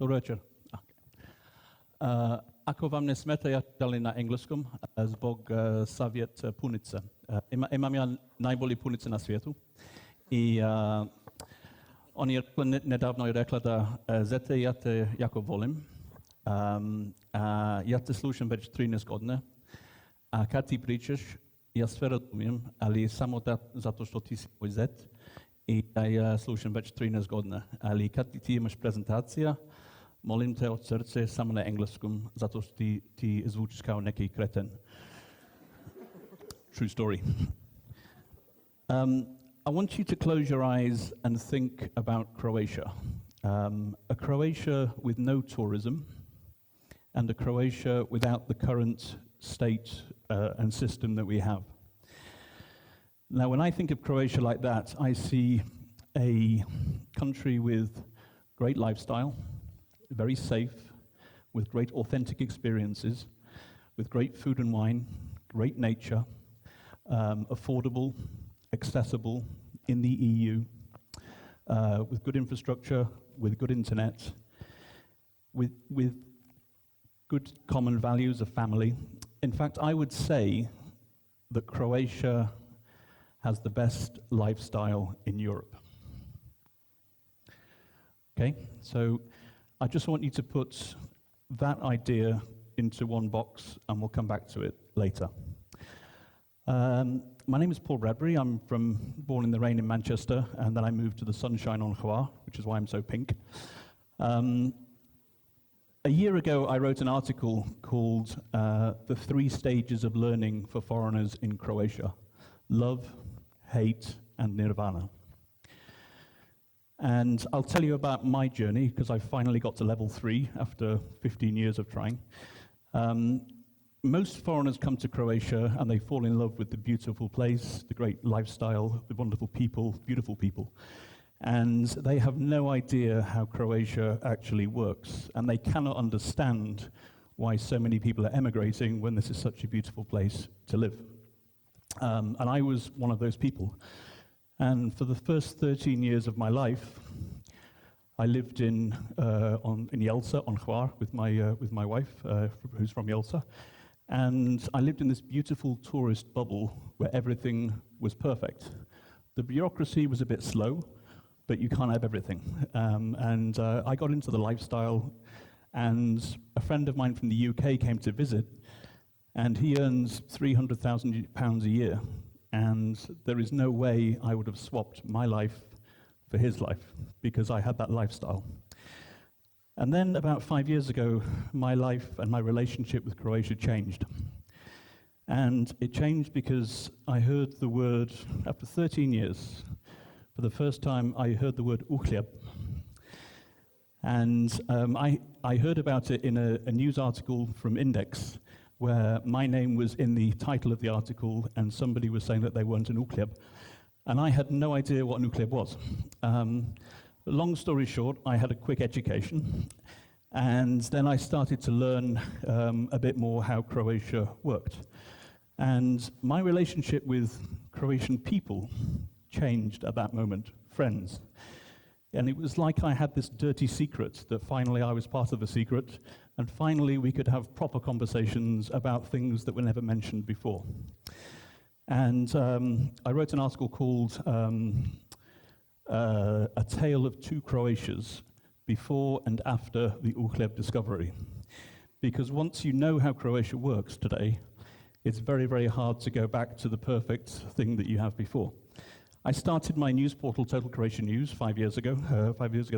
Dobro večer. Ako vam ne smeta, ja dali na engleskom zbog savjet punice. Imam ja najbolji punice na svijetu i on je nedavno rekla da zete, ja te jako volim. Ja te slušam već 13 godina, a kad ti pričaš, ja sve razumijem, ali samo zato što ti si moj zet i ja slušam već 13 godina. Ali kad ti imaš prezentacija, molim te od srce samo na engleskom, zato što ti zvučiš kao neki kreten. True story. I want you to close your eyes and think about Croatia. A Croatia with no tourism, and a Croatia without the current state and system that we have. Now, when I think of Croatia like that, I see a country with great lifestyle, very safe, with great authentic experiences, with great food and wine, great nature, affordable, accessible in the EU, with good infrastructure, with good internet, with good common values of family. In fact, I would say that Croatia has the best lifestyle in Europe. Okay, so I just want you to put that idea into one box and we'll come back to it later. My name is Paul Bradbury. I'm born in the rain in Manchester, and then I moved to the sunshine on Hvar, which is why I'm so pink. A year ago, I wrote an article called The 3 Stages of Learning for Foreigners in Croatia: Love, Hate, and Nirvana. And I'll tell you about my journey, because I finally got to level 3 after 15 years of trying. Most foreigners come to Croatia and they fall in love with the beautiful place, the great lifestyle, the wonderful people, beautiful people. And they have no idea how Croatia actually works. And they cannot understand why so many people are emigrating when this is such a beautiful place to live. And I was one of those people. And for the first 13 years of my life, I lived in Jelsa, on Hvar, with my wife, who's from Jelsa. And I lived in this beautiful tourist bubble where everything was perfect. The bureaucracy was a bit slow, but you can't have everything. I got into the lifestyle, and a friend of mine from the UK came to visit, and he earns £300,000 a year. And there is no way I would have swapped my life for his life, because I had that lifestyle. And then about 5 years ago, my life and my relationship with Croatia changed. And it changed because I heard the word, after 13 years, for the first time I heard the word Uhljeb. And I heard about it in a news article from Index, where my name was in the title of the article, and somebody was saying that they weren't an Uhljeb. And I had no idea what an Uhljeb was. Long story short, I had a quick education, and then I started to learn a bit more how Croatia worked. And my relationship with Croatian people changed at that moment, friends. And it was like I had this dirty secret that finally I was part of a secret, and finally we could have proper conversations about things that were never mentioned before. And I wrote an article called A Tale of Two Croatias, Before and After the Uhljeb Discovery. Because once you know how Croatia works today, it's very, very hard to go back to the perfect thing that you have before. I started my news portal, Total Croatian News, 5 years ago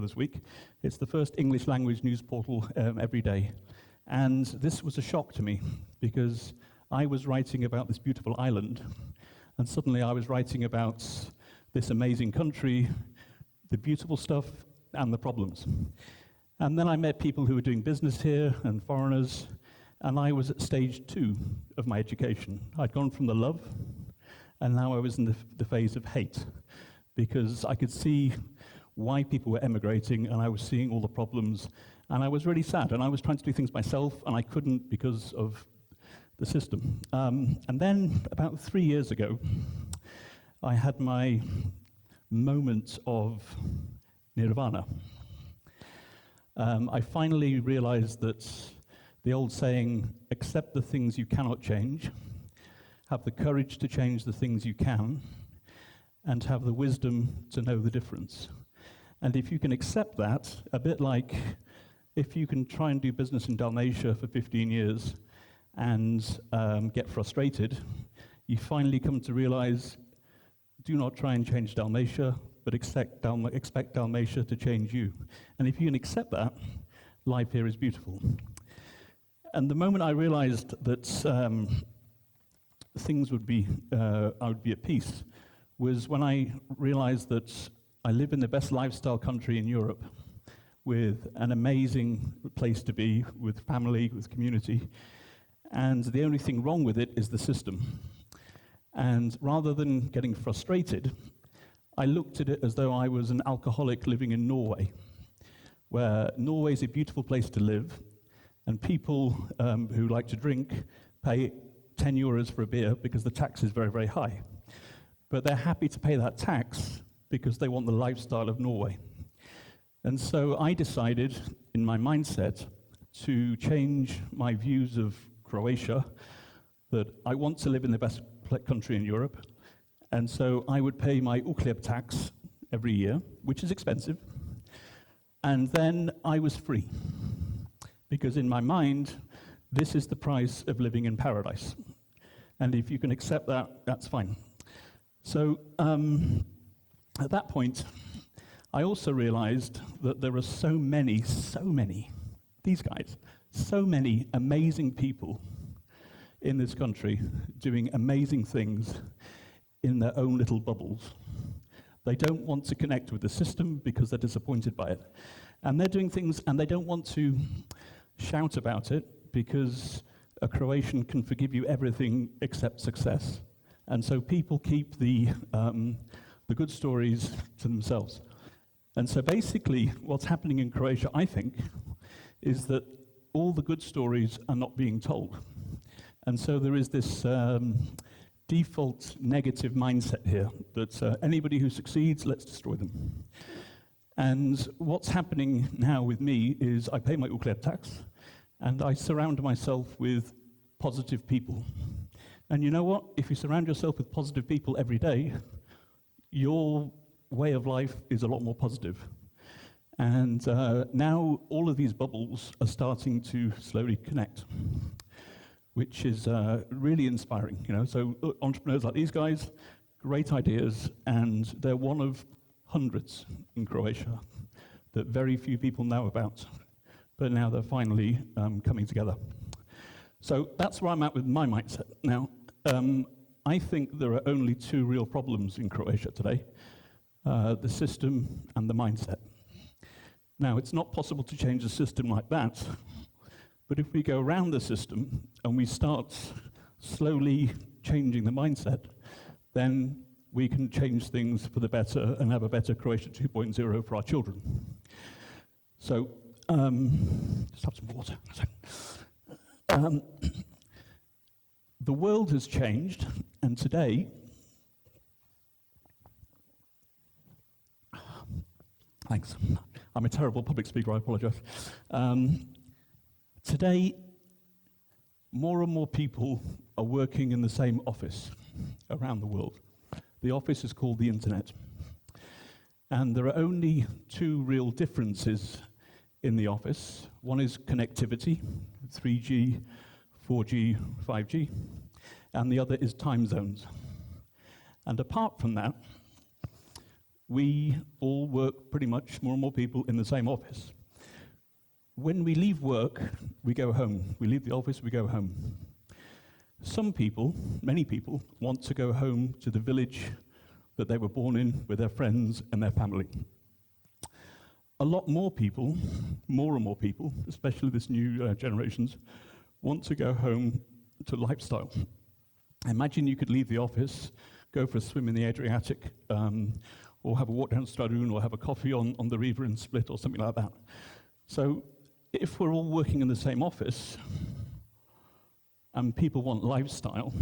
this week. It's the first English language news portal every day. And this was a shock to me, because I was writing about this beautiful island, and suddenly I was writing about this amazing country, the beautiful stuff, and the problems. And then I met people who were doing business here, and foreigners, and I was at stage 2 of my education. I'd gone from the love, and now I was in the phase of hate, because I could see why people were emigrating, and I was seeing all the problems, and I was really sad, and I was trying to do things myself, and I couldn't because of the system. And then, about 3 years ago, I had my moment of nirvana. I finally realized that the old saying, accept the things you cannot change, have the courage to change the things you can, and have the wisdom to know the difference. And if you can accept that, a bit like if you can try and do business in Dalmatia for 15 years and get frustrated, you finally come to realize, do not try and change Dalmatia, but expect Dalmatia to change you. And if you can accept that, life here is beautiful. And the moment I realized that things would be, I would be at peace, was when I realized that I live in the best lifestyle country in Europe, with an amazing place to be, with family, with community, and the only thing wrong with it is the system. And rather than getting frustrated, I looked at it as though I was an alcoholic living in Norway, where Norway is a beautiful place to live, and people who like to drink pay 10 euros for a beer because the tax is very, very high. But they're happy to pay that tax because they want the lifestyle of Norway. And so I decided in my mindset to change my views of Croatia, that I want to live in the best country in Europe, and so I would pay my Uhljeb tax every year, which is expensive, and then I was free, because in my mind, this is the price of living in paradise. And if you can accept that, that's fine. So at that point, I also realized that there are so many, these guys, so many amazing people in this country doing amazing things in their own little bubbles. They don't want to connect with the system because they're disappointed by it. And they're doing things, and they don't want to shout about it because a Croatian can forgive you everything except success. And so people keep the good stories to themselves. And so basically what's happening in Croatia, I think, is that all the good stories are not being told. And so there is this default negative mindset here that anybody who succeeds, let's destroy them. And what's happening now with me is I pay my Uhljeb tax, and I surround myself with positive people. And you know what? If you surround yourself with positive people every day, your way of life is a lot more positive. And now all of these bubbles are starting to slowly connect, which is really inspiring. So entrepreneurs like these guys, great ideas, and they're one of hundreds in Croatia that very few people know about. But now they're finally coming together. So that's where I'm at with my mindset. Now, I think there are only two real problems in Croatia today, the system and the mindset. Now, it's not possible to change a system like that, but if we go around the system and we start slowly changing the mindset, then we can change things for the better and have a better Croatia 2.0 for our children. So, just have some water. The world has changed, and today, thanks, I'm a terrible public speaker, I apologize. Today, more and more people are working in the same office around the world. The office is called the internet. And there are only two real differences in the office. One is connectivity, 3G, 4G, 5G, and the other is time zones. And apart from that, we all work pretty much, more and more people, in the same office. When we leave work, we go home. We leave the office, we go home. Some people, many people, want to go home to the village that they were born in with their friends and their family. A lot more people, more and more people, especially this new generations, want to go home to lifestyle. Imagine you could leave the office, go for a swim in the Adriatic, or have a walk down Stradun, or have a coffee on the river in Split, or something like that. So if we're all working in the same office, and people want lifestyle,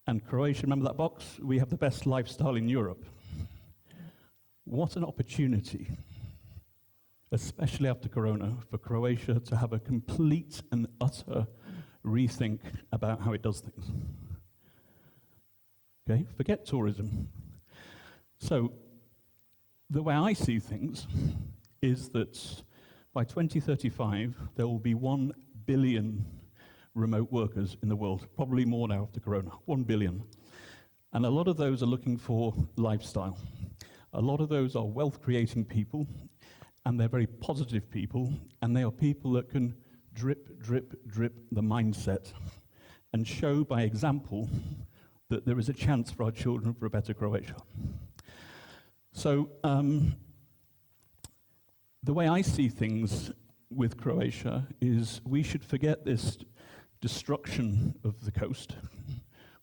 and Croatia, remember that box? We have the best lifestyle in Europe. What an opportunity especially after Corona, for Croatia to have a complete and utter rethink about how it does things. Okay, forget tourism. So, the way I see things is that by 2035, there will be 1 billion remote workers in the world, probably more now after Corona, 1 billion. And a lot of those are looking for lifestyle. A lot of those are wealth-creating people, and they're very positive people, and they are people that can drip, drip, drip the mindset and show by example that there is a chance for our children for a better Croatia. So, the way I see things with Croatia is we should forget this destruction of the coast,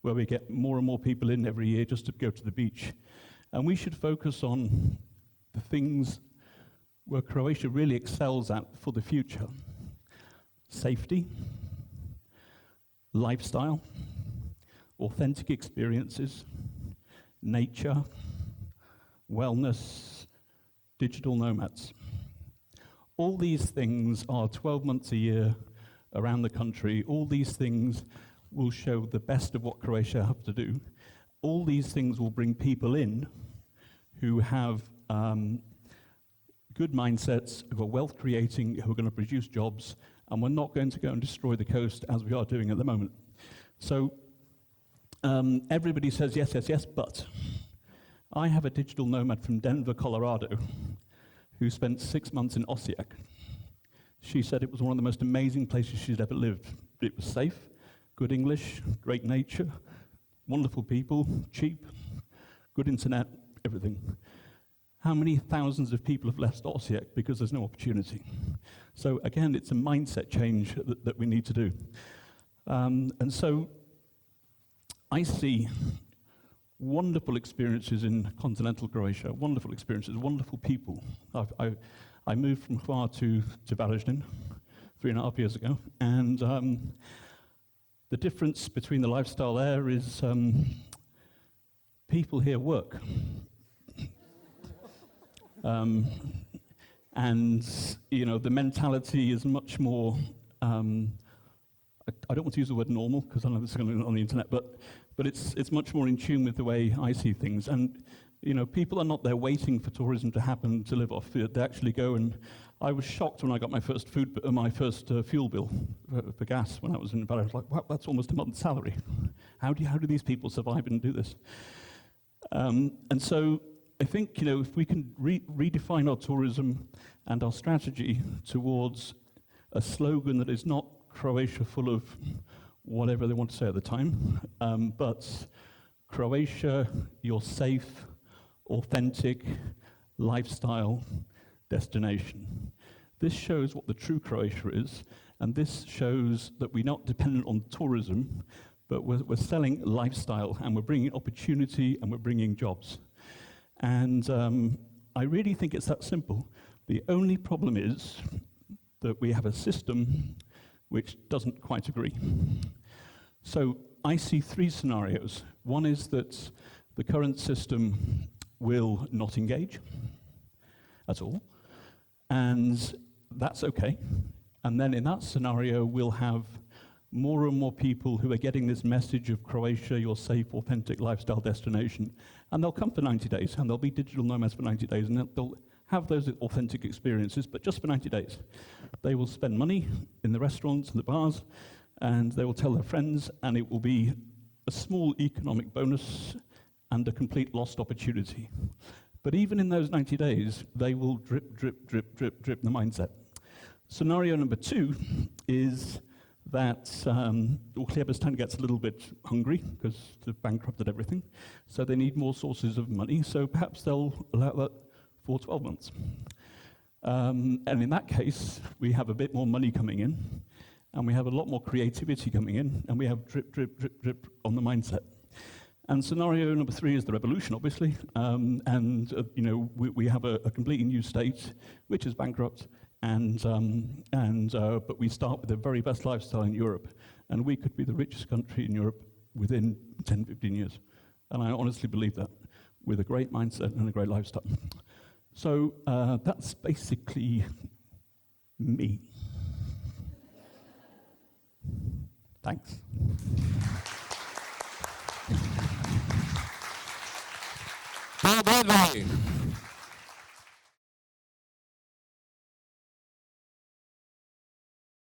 where we get more and more people in every year just to go to the beach. And we should focus on the things where Croatia really excels at for the future. Safety, lifestyle, authentic experiences, nature, wellness, digital nomads. All these things are 12 months a year around the country. All these things will show the best of what Croatia have to do. All these things will bring people in who have good mindsets, who are wealth creating, who are going to produce jobs, and we're not going to go and destroy the coast as we are doing at the moment. So everybody says yes, yes, yes, but I have a digital nomad from Denver, Colorado, who spent 6 months in Osijek. She said it was one of the most amazing places she'd ever lived. It was safe, good English, great nature, wonderful people, cheap, good internet, everything. How many thousands of people have left Osijek because there's no opportunity? So again, it's a mindset change that we need to do. And so I see wonderful experiences in continental Croatia, wonderful experiences, wonderful people. I moved from Hvar to Varaždin 3.5 years ago, and the difference between the lifestyle there is people here work. And you know, the mentality is much more, I don't want to use the word normal, because I know this is going to be on the internet, but it's much more in tune with the way I see things. And you know, people are not there waiting for tourism to happen to live off. They actually go, and I was shocked when I got my first fuel bill for gas when I was in Valley. I was like, wow, that's almost a month's salary. How do these people survive and do this? And so I think, you know, if we can redefine our tourism and our strategy towards a slogan that is not Croatia full of whatever they want to say at the time, but Croatia, your safe, authentic lifestyle destination. This shows what the true Croatia is, and this shows that we're not dependent on tourism, but we're selling lifestyle, and we're bringing opportunity, and we're bringing jobs. And I really think it's that simple. The only problem is that we have a system which doesn't quite agree. So I see 3 scenarios. One is that the current system will not engage at all, and that's okay. And then in that scenario, we'll have more and more people who are getting this message of Croatia, your safe, authentic lifestyle destination, and they'll come for 90 days, and they'll be digital nomads for 90 days, and they'll have those authentic experiences, but just for 90 days. They will spend money in the restaurants and the bars, and they will tell their friends, and it will be a small economic bonus and a complete lost opportunity. But even in those 90 days, they will drip, drip, drip, drip, drip the mindset. Scenario number 2 is that Uhljebistan gets a little bit hungry because they've bankrupted everything, so they need more sources of money, so perhaps they'll allow that for 12 months. And in that case, we have a bit more money coming in, and we have a lot more creativity coming in, and we have drip, drip, drip, drip on the mindset. And scenario number 3 is the revolution, obviously, you know, we have a completely new state, which is bankrupt, but we start with the very best lifestyle in Europe, and we could be the richest country in Europe within 10, 15 years. And I honestly believe that, with a great mindset and a great lifestyle. So that's basically me. Thanks. Bradbury.